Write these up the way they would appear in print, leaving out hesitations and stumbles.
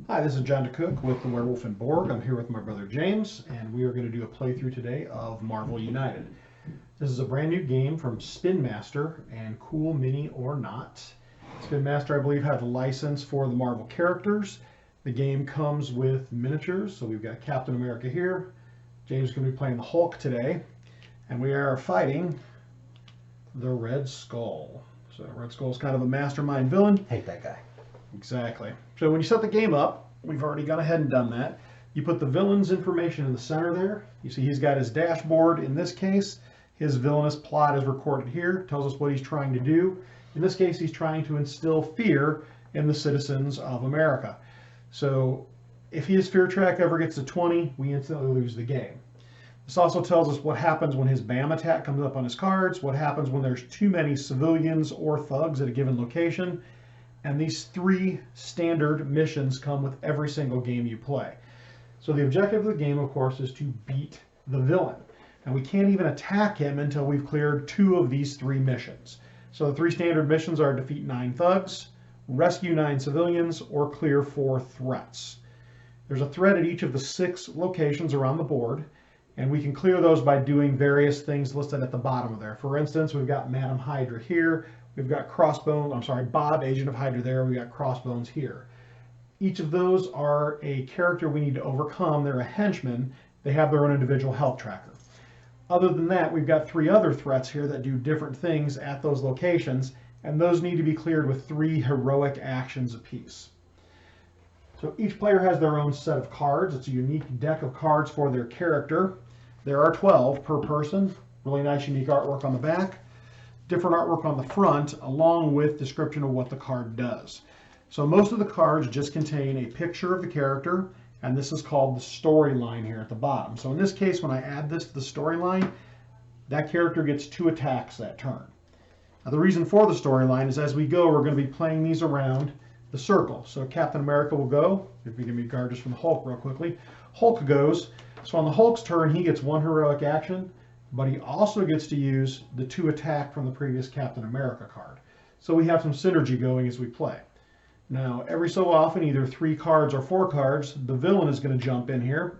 Hi, this is John DeCocq with the Werewolf Borg. I'm here with my brother James, and we are going to do a playthrough today of Marvel United. This is a brand new game from Spin Master and Cool Mini or Not. Spin Master, I believe, had the license for the Marvel characters. The game comes with miniatures, so we've got Captain America here. James is going to be playing the Hulk today, and we are fighting the Red Skull. So Red Skull is kind of a mastermind villain. Hate that guy. Exactly. So when you set the game up, we've already gone ahead and done that. You put the villain's information in the center there. You see he's got his dashboard. In this case, his villainous plot is recorded here. Tells us what he's trying to do. In this case, he's trying to instill fear in the citizens of America. So if his fear track ever gets to 20, we instantly lose the game. This also tells us what happens when his BAM attack comes up on his cards, what happens when there's too many civilians or thugs at a given location. And these three standard missions come with every single game you play. So the objective of the game, of course, is to beat the villain. And we can't even attack him until we've cleared 2 of these 3 missions. So the 3 standard missions are defeat 9 thugs, rescue 9 civilians, or clear 4 threats. There's a threat at each of the 6 locations around the board, and we can clear those by doing various things listed at the bottom of there. For instance, we've got Madam Hydra here. We've got Bob, Agent of Hydra there. We've got Crossbones here. Each of those are a character we need to overcome. They're a henchman. They have their own individual health tracker. Other than that, we've got 3 other threats here that do different things at those locations, and those need to be cleared with 3 heroic actions apiece. So each player has their own set of cards. It's a unique deck of cards for their character. There are 12 per person. Really nice, unique artwork on the back. Different artwork on the front, along with description of what the card does. So most of the cards just contain a picture of the character, and this is called the storyline here at the bottom. So in this case, when I add this to the storyline, that character gets 2 attacks that turn. Now the reason for the storyline is as we go, we're going to be playing these around the circle. So Captain America will go. If you give me a card just from the Hulk real quickly. Hulk goes. So on the Hulk's turn, he gets 1 heroic action, but he also gets to use the 2 attack from the previous Captain America card. So we have some synergy going as we play. Now, every so often, either 3 cards or 4 cards, the villain is going to jump in here,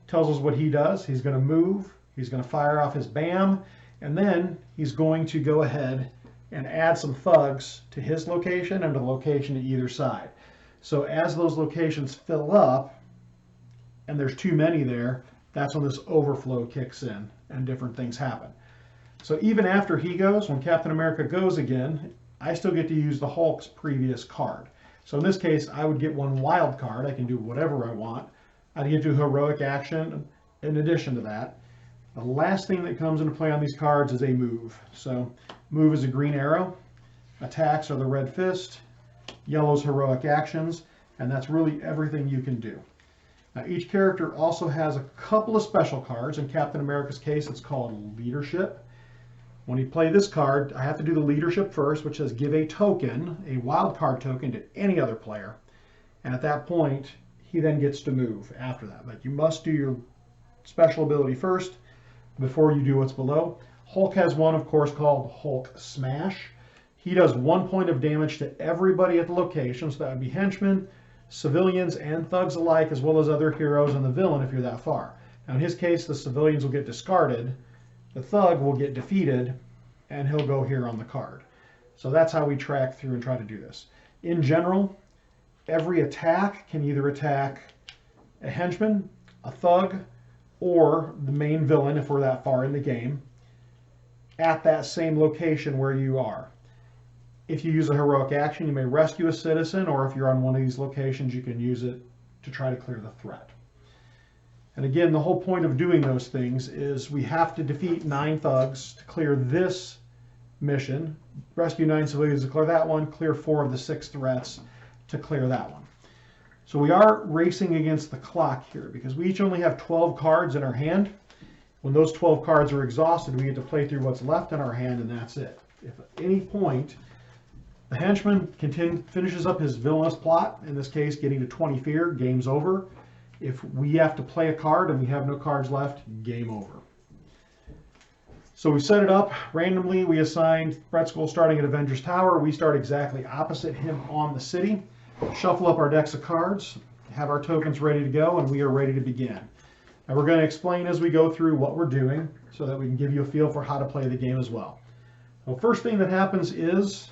tells us what he does. He's going to move, he's going to fire off his BAM, and then he's going to go ahead and add some thugs to his location and to the location to either side. So as those locations fill up, and there's too many there, that's when this overflow kicks in and different things happen. So even after he goes, when Captain America goes again, I still get to use the Hulk's previous card. So in this case, I would get 1 wild card. I can do whatever I want. I get to do heroic action in addition to that. The last thing that comes into play on these cards is a move. So move is a green arrow. Attacks are the red fist. Yellow's heroic actions. And that's really everything you can do. Now, each character also has a couple of special cards. In Captain America's case, it's called Leadership. When you play this card, I have to do the Leadership first, which says give a token, a wild card token, to any other player. And at that point, he then gets to move after that. But you must do your special ability first before you do what's below. Hulk has one, of course, called Hulk Smash. He does 1 point of damage to everybody at the location, so that would be henchmen, civilians and thugs alike, as well as other heroes and the villain if you're that far. Now in his case, the civilians will get discarded, the thug will get defeated, and he'll go here on the card. So that's how we track through and try to do this. In general, every attack can either attack a henchman, a thug, or the main villain if we're that far in the game, at that same location where you are. If you use a heroic action, you may rescue a citizen, or if you're on one of these locations, you can use it to try to clear the threat. And again, the whole point of doing those things is we have to defeat 9 thugs to clear this mission, rescue 9 civilians to clear that one, clear 4 of the 6 threats to clear that one. So we are racing against the clock here because we each only have 12 cards in our hand. When those 12 cards are exhausted, we get to play through what's left in our hand, and that's it. If at any point the henchman finishes up his villainous plot, in this case getting to 20 fear, game's over. If we have to play a card and we have no cards left, game over. So we set it up randomly. We assigned Red Skull starting at Avengers Tower. We start exactly opposite him on the city. shuffle up our decks of cards, have our tokens ready to go, and we are ready to begin. And we're going to explain as we go through what we're doing so that we can give you a feel for how to play the game as well. Well, first thing that happens is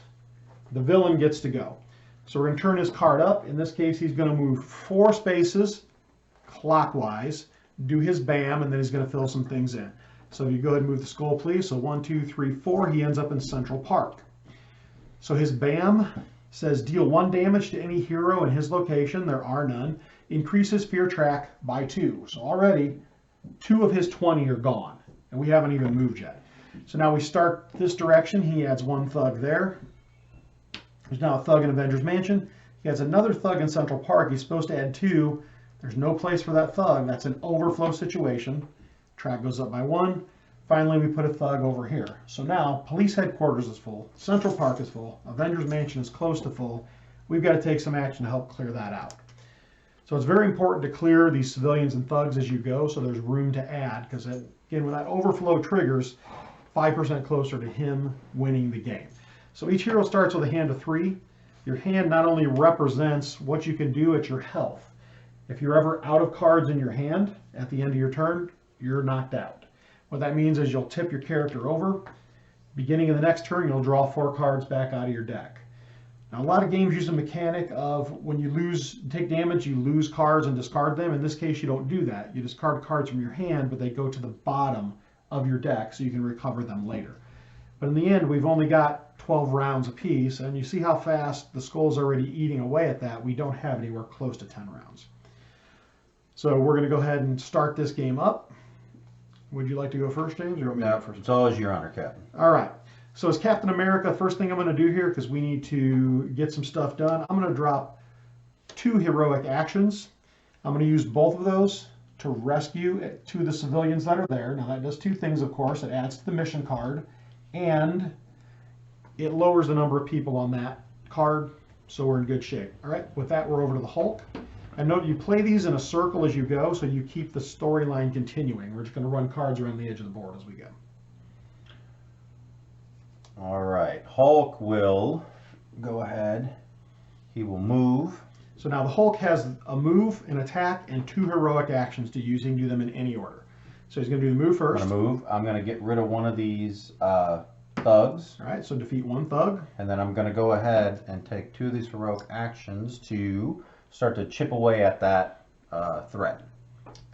the villain gets to go. So we're going to turn his card up. In this case, he's going to move 4 spaces clockwise, do his BAM, and then he's going to fill some things in. So if you go ahead and move the skull, please. So 1, 2, 3, 4, he ends up in Central Park. So his BAM says deal 1 damage to any hero in his location. There are none. Increase his fear track by 2. So already 2 of his 20 are gone, and we haven't even moved yet. So now we start this direction. He adds 1 thug there. There's now a thug in Avengers Mansion. He has another thug in Central Park. He's supposed to add 2. There's no place for that thug. That's an overflow situation. Track goes up by 1. Finally, we put a thug over here. So now police headquarters is full. Central Park is full. Avengers Mansion is close to full. We've got to take some action to help clear that out. So it's very important to clear these civilians and thugs as you go so there's room to add, because again, when that overflow triggers, 5% closer to him winning the game. So each hero starts with a hand of 3. Your hand not only represents what you can do at your health. If you're ever out of cards in your hand at the end of your turn, you're knocked out. What that means is you'll tip your character over. Beginning of the next turn, you'll draw 4 cards back out of your deck. Now, a lot of games use a mechanic of when you take damage, you lose cards and discard them. In this case, you don't do that. You discard cards from your hand, but they go to the bottom of your deck so you can recover them later. But in the end, we've only got 12 rounds apiece, and you see how fast the skull's already eating away at that. We don't have anywhere close to 10 rounds. So we're going to go ahead and start this game up. Would you like to go first, James? Or you want me to go first? It's always your honor, Captain. All right. So as Captain America, first thing I'm going to do here, because we need to get some stuff done, I'm going to drop 2 heroic actions. I'm going to use both of those to rescue 2 of the civilians that are there. Now that does 2 things, of course. It adds to the mission card, and it lowers the number of people on that card, so we're in good shape. All right, with that, we're over to the Hulk. And note you play these in a circle as you go, so you keep the storyline continuing. We're just going to run cards around the edge of the board as we go. All right, Hulk will go ahead. He will move. So now the Hulk has a move, an attack, and 2 heroic actions to use. He can do them in any order. So he's going to do the move first. I'm going to move. I'm going to get rid of one of these thugs. All right, so defeat 1 thug. And then I'm going to go ahead and take 2 of these heroic actions to start to chip away at that threat.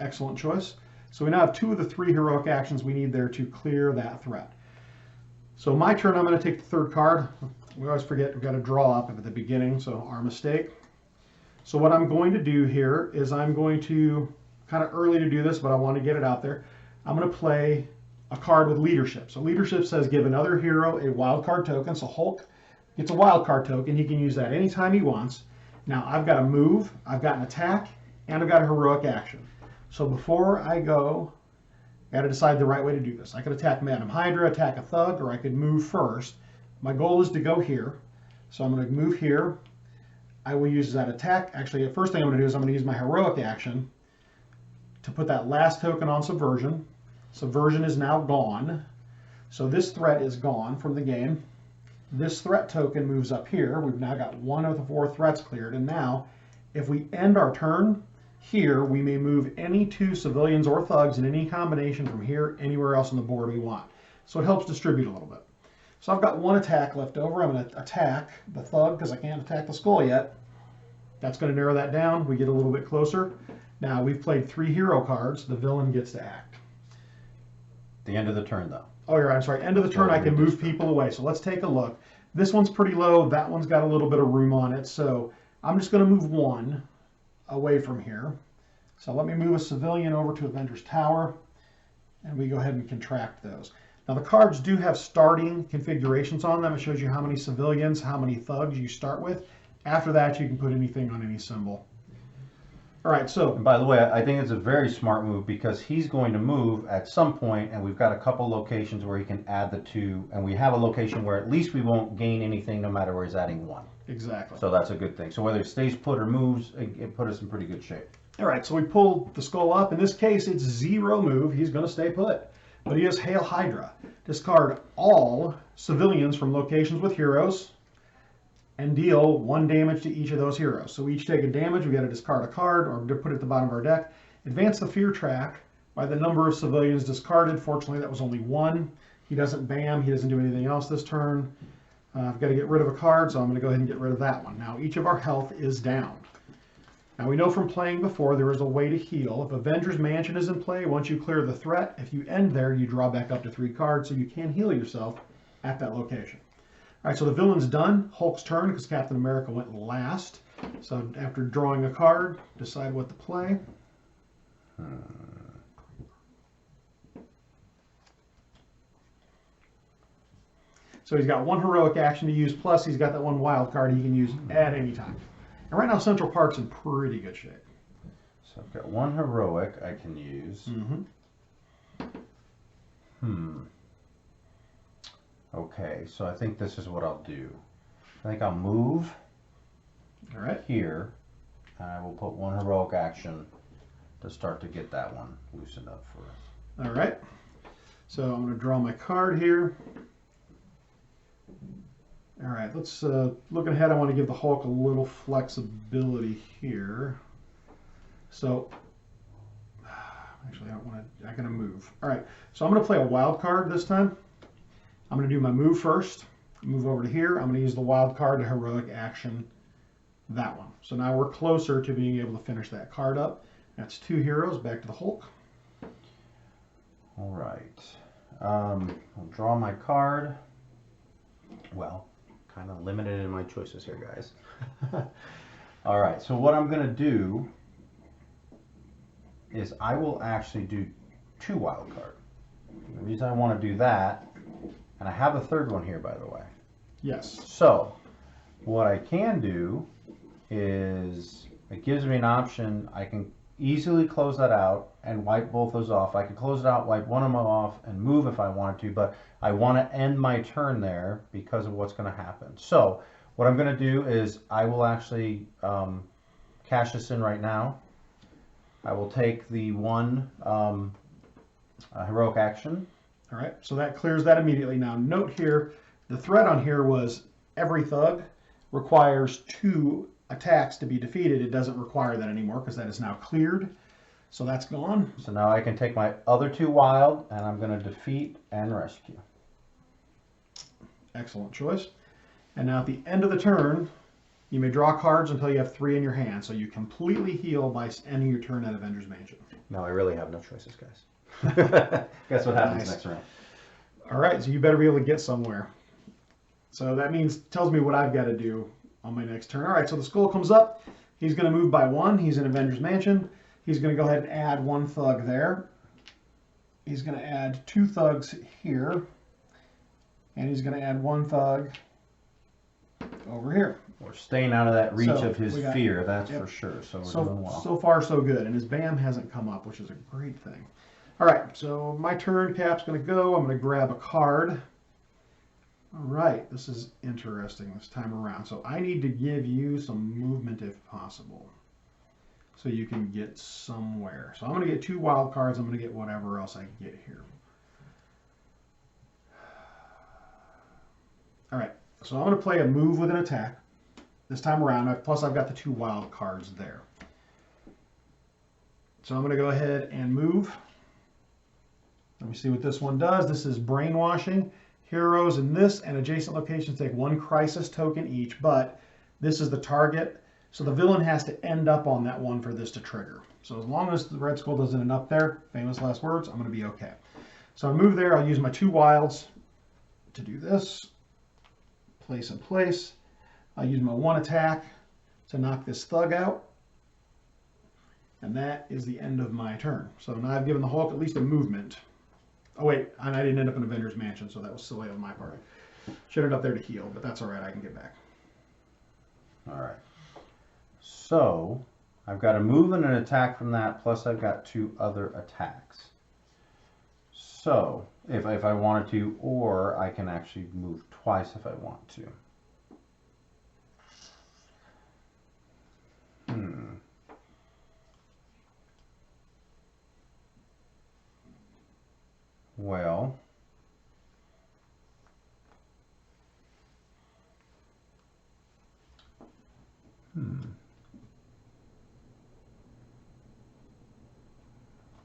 Excellent choice. So we now have 2 of the 3 heroic actions we need there to clear that threat. So my turn, I'm going to take the 3rd card. We always forget we've got to draw up at the beginning, so our mistake. So what I'm going to do here is I'm going to, kind of early to do this, but I want to get it out there. I'm going to play a card with leadership. So leadership says give another hero a wild card token. So Hulk gets a wild card token. He can use that anytime he wants. Now I've got a move, I've got an attack, and I've got a heroic action. So before I go, I got to decide the right way to do this. I could attack Madam Hydra, attack a thug, or I could move first. My goal is to go here. So I'm going to move here. I will use that attack. Actually, the first thing I'm going to do is I'm going to use my heroic action to put that last token on Subversion. Subversion is now gone. So this threat is gone from the game. This threat token moves up here. We've now got 1 of the 4 threats cleared. And now, if we end our turn here, we may move any 2 civilians or thugs in any combination from here anywhere else on the board we want. So it helps distribute a little bit. So I've got 1 attack left over. I'm going to attack the thug because I can't attack the skull yet. That's going to narrow that down. We get a little bit closer. Now we've played 3 hero cards. The villain gets to act. The end of the turn, though. Oh, you're right. I'm sorry. End of the turn, I can move people away. So let's take a look. This one's pretty low. That one's got a little bit of room on it. So I'm just going to move 1 away from here. So let me move a civilian over to Avengers Tower. And we go ahead and contract those. Now the cards do have starting configurations on them. It shows you how many civilians, how many thugs you start with. After that, you can put anything on any symbol. All right, so. And by the way, I think it's a very smart move because he's going to move at some point, and we've got a couple locations where he can add the 2, and we have a location where at least we won't gain anything no matter where he's adding 1. Exactly. So that's a good thing. So whether it stays put or moves, it put us in pretty good shape. All right, so we pull the skull up. In this case, it's 0 move. He's going to stay put. But he has Hail Hydra. Discard all civilians from locations with heroes. and deal 1 damage to each of those heroes. So we each take a damage, we got to discard a card or put it at the bottom of our deck. Advance the fear track by the number of civilians discarded. Fortunately, that was only 1. He doesn't bam, he doesn't do anything else this turn. I've got to get rid of a card, so I'm going to go ahead and get rid of that one. Now, each of our health is down. Now, we know from playing before there is a way to heal. If Avengers Mansion is in play, once you clear the threat, if you end there, you draw back up to 3 cards, so you can heal yourself at that location. All right, so the villain's done. Hulk's turn, because Captain America went last. So after drawing a card, decide what to play. So he's got 1 heroic action to use, plus he's got that 1 wild card he can use at any time. And right now, Central Park's in pretty good shape. So I've got 1 heroic I can use. Okay, so I think this is what I'll do. I think I'll move here, and I will put 1 heroic action to start to get that one loosened up for us. All right. So I'm going to draw my card here. All right, let's looking ahead. I want to give the Hulk a little flexibility here. So actually, I'm going to move. All right, so I'm going to play a wild card this time. I'm going to do my move first. Move over to here. I'm going to use the wild card to heroic action that one. So now we're closer to being able to finish that card up. That's 2 heroes. Back to the Hulk. All right. I'll draw my card. Well, kind of limited in my choices here, guys. All right, so what I'm going to do is I will actually do 2 wild card. The reason I want to do that, and I have a 3rd one here, by the way. Yes. So what I can do is it gives me an option. I can easily close that out and wipe both those off. I can close it out, wipe one of them off, and move if I wanted to, but I want to end my turn there because of what's going to happen. So what I'm going to do is I will actually cash this in right now. I will take the 1 heroic action. All right, so that clears that immediately. Now note here, the threat on here was every thug requires 2 attacks to be defeated. It doesn't require that anymore because that is now cleared. So that's gone. So now I can take my other 2 wild and I'm going to defeat and rescue. Excellent choice. And now at the end of the turn, you may draw cards until you have 3 in your hand. So you completely heal by ending your turn at Avengers Mansion. No, I really have no choices, guys. Guess what happens next round. All right, so you better be able to get somewhere. So that tells me what I've got to do on my next turn. All right, so the skull comes up. He's going to move by 1. He's in Avengers Mansion. He's going to go ahead and add 1 thug there. He's going to add 2 thugs here. And he's going to add 1 thug over here. We're staying out of that reach of his fear, that's for sure. So we're doing well. So far, so good. And his BAM hasn't come up, which is a great thing. All right, so my turn, Cap's going to go. I'm going to grab a card. All right, this is interesting this time around. So I need to give you some movement if possible, so you can get somewhere. So I'm going to get 2 wild cards. I'm going to get whatever else I can get here. All right, so I'm going to play a move with an attack this time around. Plus, I've got the 2 wild cards there. So I'm going to go ahead and move. Let me see what this one does. This is brainwashing. Heroes in this and adjacent locations take 1 crisis token each, but this is the target. So the villain has to end up on that one for this to trigger. So as long as the Red Skull doesn't end up there, famous last words, I'm going to be okay. So I'll move there. I'll use my 2 wilds to do this. Place in place. I'll use my 1 attack to knock this thug out. And that is the end of my turn. So now I've given the Hulk at least a movement. Oh wait, and I didn't end up in Avengers Mansion, so that was silly on my part. Should end up there to heal, but that's all right. I can get back. All right. So I've got a move and an attack from that, plus I've got 2 other attacks. So if I wanted to, or I can actually move twice if I want to. Well,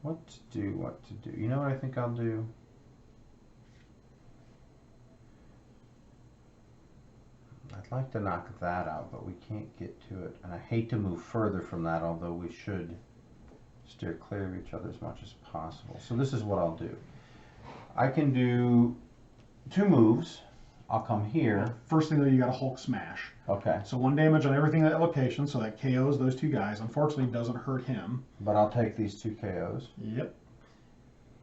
What to do, what to do. You know what I think I'll do? I'd like to knock that out, but we can't get to it. And I hate to move further from that, although we should steer clear of each other as much as possible. So this is what I'll do. I can do 2 moves. I'll come here. First thing though, you got a Hulk smash. Okay. So 1 damage on everything at that location, so that KOs those 2 guys. Unfortunately, it doesn't hurt him. But I'll take these 2 KOs. Yep.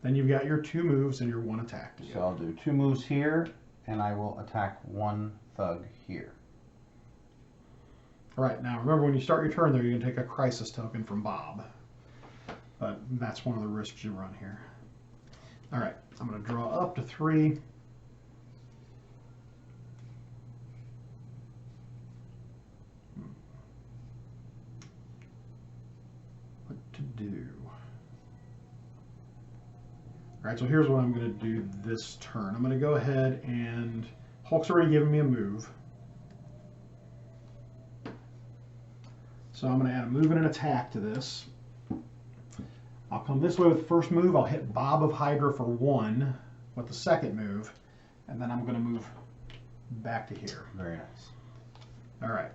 Then you've got your 2 moves and your 1 attack. So I'll do 2 moves here, and I will attack 1 thug here. All right, now remember when you start your turn there, you can take a crisis token from Bob. But that's one of the risks you run here. All right, I'm going to draw up to 3. What to do? All right, so here's what I'm going to do this turn. I'm going to go ahead and Hulk's already given me a move. So I'm going to add a move and an attack to this. I'll come this way with the first move. I'll hit Bob of Hydra for 1 with the second move. And then I'm going to move back to here. Very nice. All right.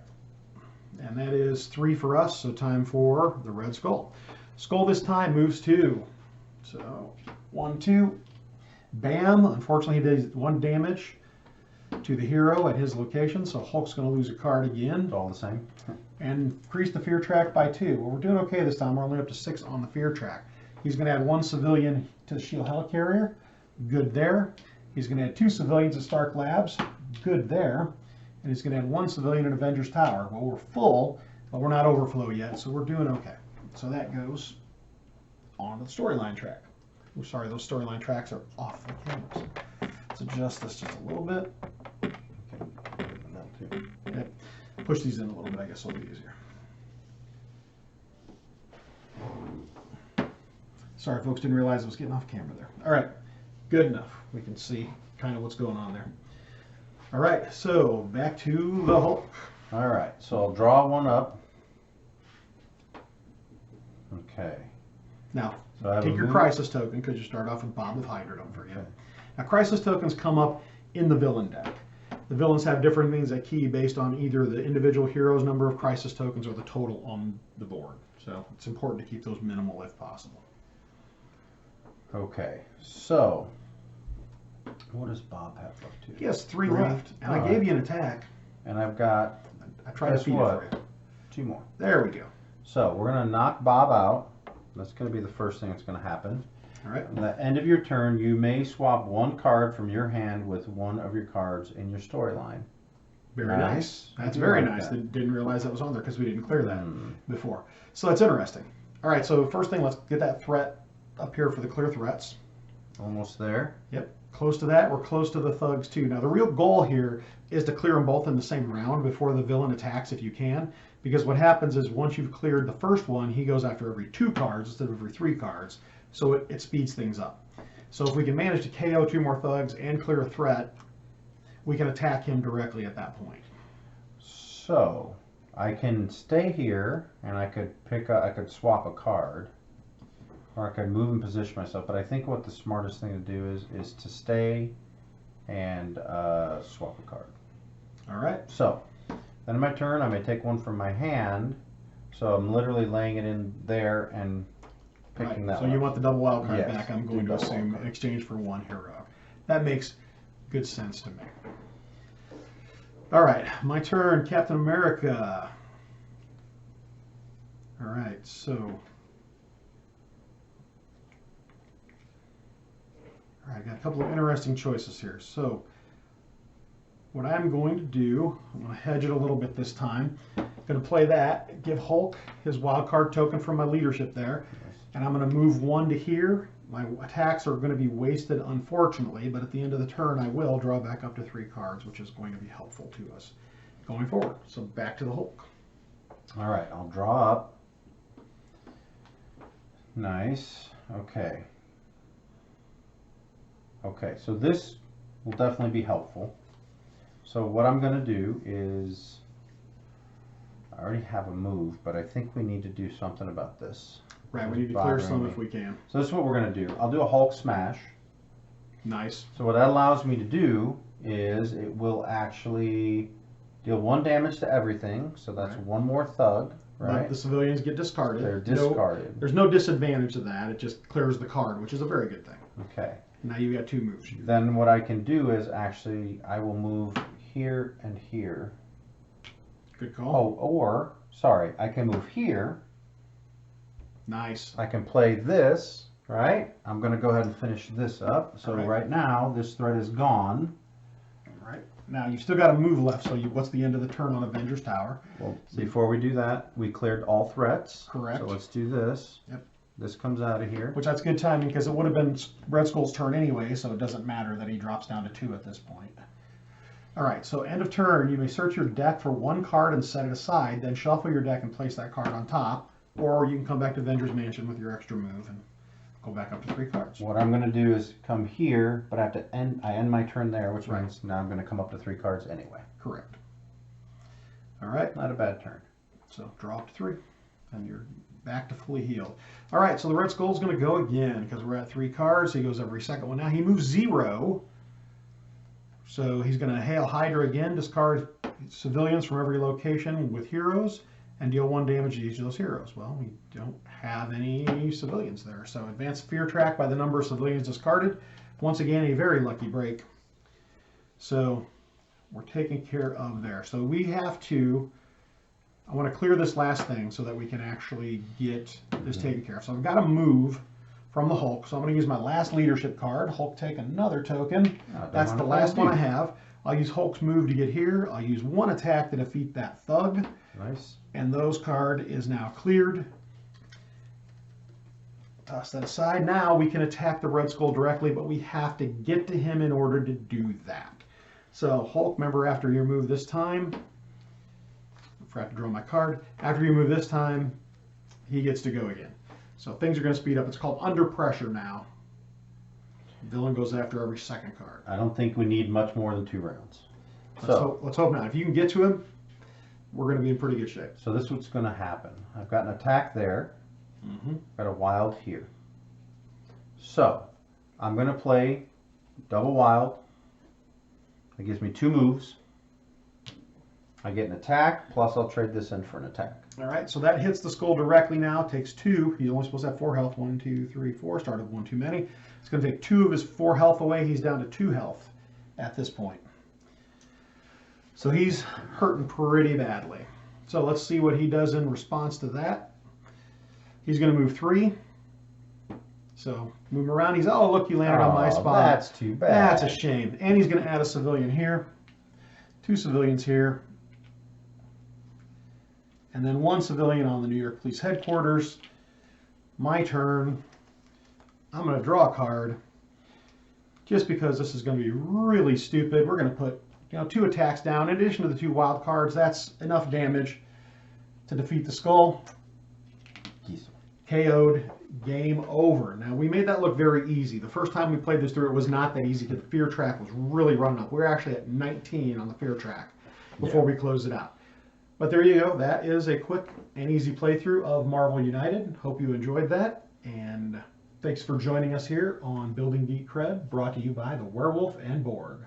And that is 3 for us, so time for the Red Skull. Skull this time moves 2. So 1, 2. Bam. Unfortunately, he does 1 damage to the hero at his location, so Hulk's going to lose a card again. It's all the same. And increase the fear track by 2. Well, we're doing okay this time. We're only up to 6 on the fear track. He's going to add 1 civilian to the shield helicarrier. Good there. He's going to add 2 civilians at Stark Labs. Good there. And he's going to add 1 civilian at Avengers Tower. Well, we're full, but we're not overflow yet, so we're doing okay. So that goes on to the storyline track. Oh, sorry, those storyline tracks are off the cameras. Let's adjust this just a little bit. Okay. Push these in a little bit, I guess it'll be easier. Sorry, folks, didn't realize I was getting off camera there. All right, good enough. We can see kind of what's going on there. All right, so back to the Hulk. All right, so I'll draw 1 up. Okay. Now, So take your crisis token, because you start off with Bob of Hydra, don't forget. Okay. Now, crisis tokens come up in the villain deck. The villains have different things that key based on either the individual hero's number of crisis tokens or the total on the board. So it's important to keep those minimal if possible. Okay, so what does Bob have left to? He has 3 left, and I gave you an attack. And I've got, I tried to feed it for you. 2 more. There we go. So we're going to knock Bob out. That's going to be the first thing that's going to happen. All right. At the end of your turn, you may swap 1 card from your hand with 1 of your cards in your storyline. Very nice. That's very nice. That. Didn't realize that was on there because we didn't clear that before. So that's interesting. All right, so first thing, let's get that threat up here for the clear threats. Almost there. Yep, close to that. We're close to the thugs too. Now the real goal here is to clear them both in the same round before the villain attacks if you can. Because what happens is once you've cleared the first one, he goes after every 2 cards instead of every 3 cards. So it speeds things up. So if we can manage to KO 2 more thugs and clear a threat, we can attack him directly at that point. So I can stay here and I could I could swap a card, or I could move and position myself. But I think what the smartest thing to do is to stay and swap a card. All right. So then in my turn, I may take 1 from my hand. So I'm literally laying it in there and picking that one. So you want the double wild card yes, back, I'm going to assume, in exchange for 1 hero. That makes good sense to me. All right, my turn, Captain America. All right, so. All right, I got a couple of interesting choices here. So what I'm going to do, I'm going to hedge it a little bit this time. I'm going to play that, give Hulk his wild card token from my leadership there. And I'm going to move 1 to here. My attacks are going to be wasted, unfortunately, but at the end of the turn, I will draw back up to 3 cards, which is going to be helpful to us going forward. So back to the Hulk. All right, I'll draw up. Nice. Okay. Okay, so this will definitely be helpful. So what I'm going to do is, I already have a move, but I think we need to do something about this. Right, we need to clear some if we can. So this is what we're going to do. I'll do a Hulk smash. Nice. So what that allows me to do is it will actually deal 1 damage to everything. So that's one more thug, right? But the civilians get discarded. They're discarded. There's no disadvantage to that. It just clears the card, which is a very good thing. Okay. Now you got 2 moves. Then what I can do is actually I will move here and here. Good call. Oh, or sorry, I can move here. Nice. I can play this, right? I'm going to go ahead and finish this up. So right now this threat is gone. All right. Now you've still got a move left. So what's the end of the turn on Avengers Tower? Well, before we do that, we cleared all threats. Correct. So let's do this. Yep. This comes out of here. Which that's good timing because it would have been Red Skull's turn anyway, so it doesn't matter that he drops down to 2 at this point. All right, so end of turn, you may search your deck for 1 card and set it aside, then shuffle your deck and place that card on top, or you can come back to Avengers Mansion with your extra move and go back up to 3 cards. What I'm going to do is come here, but I have to end my turn there, which means now I'm going to come up to 3 cards anyway. Correct. All right. Not a bad turn. So draw up to 3, and you're back to fully healed. All right, so the Red Skull's going to go again because we're at 3 cards. He goes every second one. Now he moves 0. So he's going to Hail Hydra again, discard civilians from every location with heroes, and deal 1 damage to each of those heroes. Well, we don't have any civilians there. So advance fear track by the number of civilians discarded. Once again, a very lucky break. So we're taken care of there. So we have to, I want to clear this last thing so that we can actually get this taken care of. So I've got to move from the Hulk. So I'm going to use my last leadership card. Hulk, take another token. That's the last one I have. I'll use Hulk's move to get here. I'll use 1 attack to defeat that thug. Nice. And those card is now cleared. Toss that aside. Now we can attack the Red Skull directly, but we have to get to him in order to do that. So Hulk, remember after your move this time, I forgot to draw my card. After you move this time, he gets to go again. So things are going to speed up. It's called Under Pressure now. Villain goes after every second card. I don't think we need much more than 2 rounds. Let's hope not. If you can get to him, we're going to be in pretty good shape. So this is what's going to happen. I've got an attack there. Got a wild here. So I'm going to play double wild. That gives me 2 moves. I get an attack, plus I'll trade this in for an attack. All right, so that hits the skull directly now. Takes 2. He's only supposed to have 4 health. 1, 2, 3, 4. Started 1 too many. It's going to take 2 of his 4 health away. He's down to 2 health at this point. So he's hurting pretty badly. So let's see what he does in response to that. He's going to move 3. So move him around. He's, oh, look, you landed on my spot. That's too bad. That's a shame. And he's going to add a civilian here. 2 civilians here. And then 1 civilian on the New York Police Headquarters. My turn. I'm going to draw a card. Just because this is going to be really stupid. We're going to put 2 attacks down. In addition to the 2 wild cards, that's enough damage to defeat the skull. KO'd. Game over. Now, we made that look very easy. The first time we played this through, it was not that easy because the fear track was really running up. We were actually at 19 on the fear track before we closed it out. But there you go. That is a quick and easy playthrough of Marvel United. Hope you enjoyed that. And thanks for joining us here on Building Geek Cred, brought to you by the Werewolf and Borg.